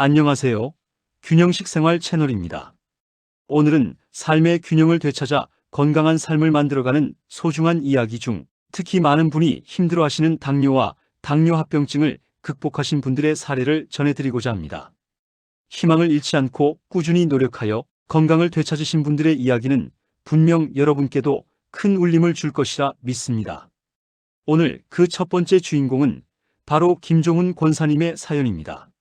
안녕하세요. 균형식 생활 채널입니다. 오늘은 삶의 균형을 되찾아 건강한 삶을 만들어가는 소중한 이야기 중 특히 많은 분이 힘들어하시는 당뇨와 당뇨합병증을 극복하신 분들의 사례를 전해드리고자 합니다. 희망을 잃지 않고 꾸준히 노력하여 건강을 되찾으신 분들의 이야기는 분명 여러분께도 큰 울림을 줄 것이라 믿습니다. 오늘 그 첫 번째 주인공은 바로 김종훈 권사님의 사연입니다.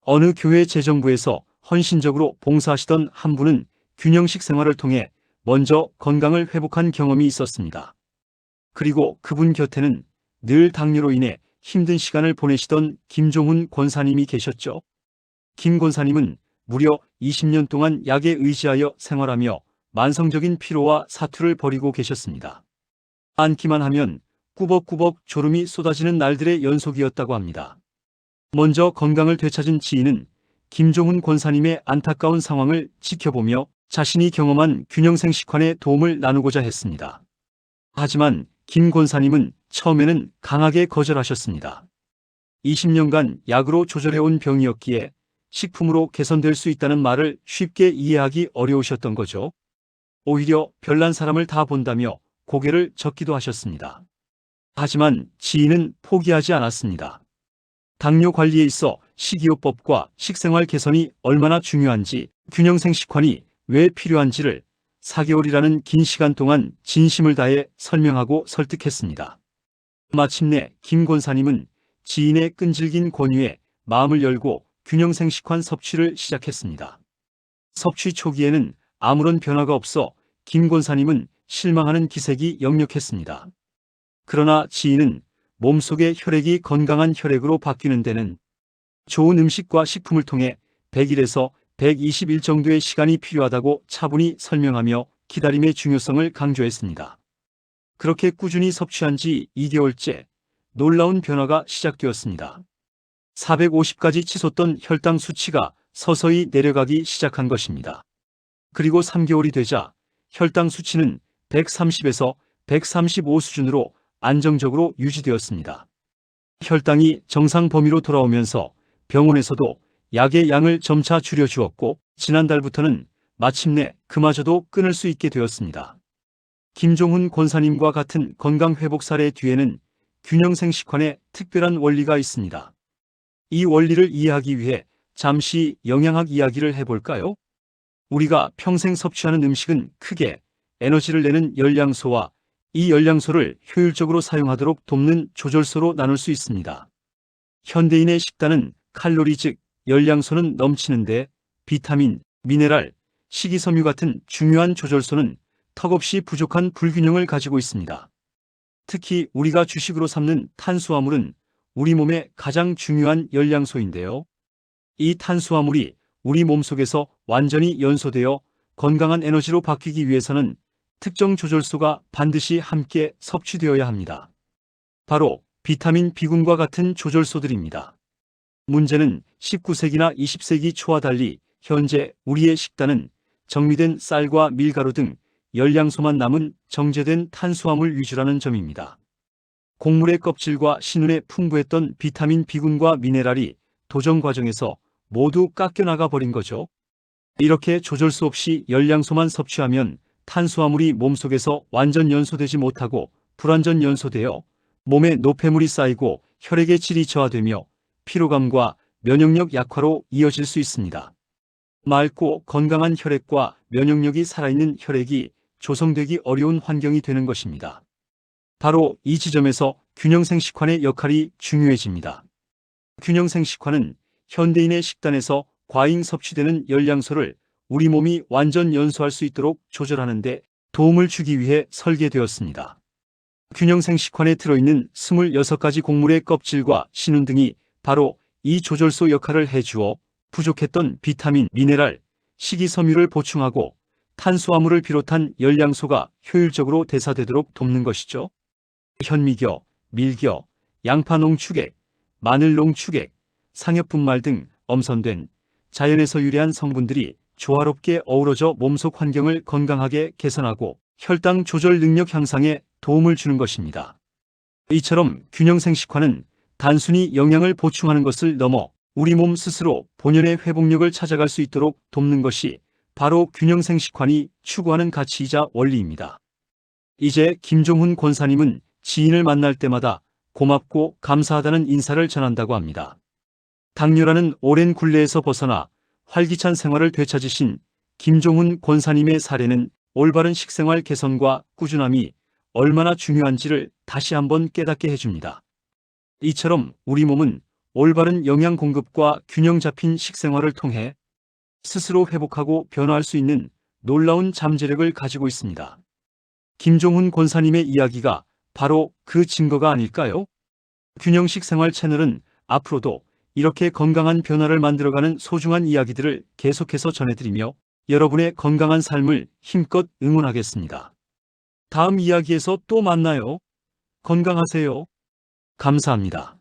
어느 교회 재정부에서 헌신적으로 봉사하시던 한 분은 균형식 생활을 통해 먼저 건강을 회복한 경험이 있었습니다. 그리고 그분 곁에는 늘 당뇨로 인해 힘든 시간을 보내시던 김종훈 권사님이 계셨죠. 김 권사님은 무려 20년 동안 약에 의지하여 생활하며 만성적인 피로와 사투를 벌이고 계셨습니다. 앉기만 하면 꾸벅꾸벅 졸음이 쏟아지는 날들의 연속이었다고 합니다. 먼저 건강을 되찾은 지인은 김종훈 권사님의 안타까운 상황을 지켜보며 자신이 경험한 균형생식환의 도움을 나누고자 했습니다. 하지만 김 권사님은 처음에는 강하게 거절하셨습니다. 20년간 약으로 조절해온 병이었기에 식품으로 개선될 수 있다는 말을 쉽게 이해하기 어려우셨던 거죠. 오히려 별난 사람을 다 본다며 고개를 젓기도 하셨습니다. 하지만 지인은 포기하지 않았습니다. 당뇨 관리에 있어 식이요법과 식생활 개선이 얼마나 중요한지, 균형생식환이 왜 필요한지를 4개월이라는 긴 시간 동안 진심을 다해 설명하고 설득했습니다. 마침내 김 권사님은 지인의 끈질긴 권유에 마음을 열고 균형생식환 섭취를 시작했습니다. 섭취 초기에는 아무런 변화가 없어 김 권사님은 실망하는 기색이 역력했습니다. 그러나 지인은 몸속의 혈액이 건강한 혈액으로 바뀌는 데는 좋은 음식과 식품을 통해 100일에서 120일 정도의 시간이 필요하다고 차분히 설명하며 기다림의 중요성을 강조했습니다. 그렇게 꾸준히 섭취한 지 2개월째 놀라운 변화가 시작되었습니다. 450까지 치솟던 혈당 수치가 서서히 내려가기 시작한 것입니다. 그리고 3개월이 되자 혈당 수치는 130에서 135 수준으로 안정적으로 유지되었습니다. 혈당이 정상 범위로 돌아오면서 병원에서도 약의 양을 점차 줄여주었고 지난달부터는 마침내 그마저도 끊을 수 있게 되었습니다. 김종훈 권사님과 같은 건강회복 사례 뒤에는 균형생식환의 특별한 원리가 있습니다. 이 원리를 이해하기 위해 잠시 영양학 이야기를 해볼까요? 우리가 평생 섭취하는 음식은 크게 에너지를 내는 열량소와 이 열량소를 효율적으로 사용하도록 돕는 조절소로 나눌 수 있습니다. 현대인의 식단은 칼로리 즉 열량소는 넘치는데 비타민, 미네랄, 식이섬유 같은 중요한 조절소는 턱없이 부족한 불균형을 가지고 있습니다. 특히 우리가 주식으로 삼는 탄수화물은 우리 몸의 가장 중요한 열량소인데요. 이 탄수화물이 우리 몸속에서 완전히 연소되어 건강한 에너지로 바뀌기 위해서는 특정 조절소가 반드시 함께 섭취되어야 합니다. 바로 비타민 B군과 같은 조절소들입니다. 문제는 19세기나 20세기 초와 달리 현재 우리의 식단은 정미된 쌀과 밀가루 등 열량소만 남은 정제된 탄수화물 위주라는 점입니다. 곡물의 껍질과 신운에 풍부했던 비타민 B군과 미네랄이 도정 과정에서 모두 깎여나가 버린 거죠. 이렇게 조절소 없이 열량소만 섭취하면 탄수화물이 몸속에서 완전 연소되지 못하고 불완전 연소되어 몸에 노폐물이 쌓이고 혈액의 질이 저하되며 피로감과 면역력 약화로 이어질 수 있습니다. 맑고 건강한 혈액과 면역력이 살아있는 혈액이 조성되기 어려운 환경이 되는 것입니다. 바로 이 지점에서 균형생식환의 역할이 중요해집니다. 균형생식환은 현대인의 식단에서 과잉 섭취되는 열량소를 우리 몸이 완전 연소할 수 있도록 조절하는 데 도움을 주기 위해 설계되었습니다. 균형생식환에 들어있는 26가지 곡물의 껍질과 신운 등이 바로 이 조절소 역할을 해주어 부족했던 비타민, 미네랄, 식이섬유를 보충하고 탄수화물을 비롯한 열량소가 효율적으로 대사되도록 돕는 것이죠. 현미겨, 밀겨, 양파 농축액, 마늘 농축액, 상엽분말 등 엄선된 자연에서 유래한 성분들이 조화롭게 어우러져 몸속 환경을 건강하게 개선하고 혈당 조절 능력 향상에 도움을 주는 것입니다. 이처럼 균형생식환은 단순히 영양을 보충하는 것을 넘어 우리 몸 스스로 본연의 회복력을 찾아갈 수 있도록 돕는 것이 바로 균형생식환이 추구하는 가치이자 원리입니다. 이제 김종훈 권사님은 지인을 만날 때마다 고맙고 감사하다는 인사를 전한다고 합니다. 당뇨라는 오랜 굴레에서 벗어나 활기찬 생활을 되찾으신 김종훈 권사님의 사례는 올바른 식생활 개선과 꾸준함이 얼마나 중요한지를 다시 한번 깨닫게 해줍니다. 이처럼 우리 몸은 올바른 영양 공급과 균형 잡힌 식생활을 통해 스스로 회복하고 변화할 수 있는 놀라운 잠재력을 가지고 있습니다. 김종훈 권사님의 이야기가 바로 그 증거가 아닐까요? 균형식 생활 채널은 앞으로도 이렇게 건강한 변화를 만들어가는 소중한 이야기들을 계속해서 전해드리며 여러분의 건강한 삶을 힘껏 응원하겠습니다. 다음 이야기에서 또 만나요. 건강하세요. 감사합니다.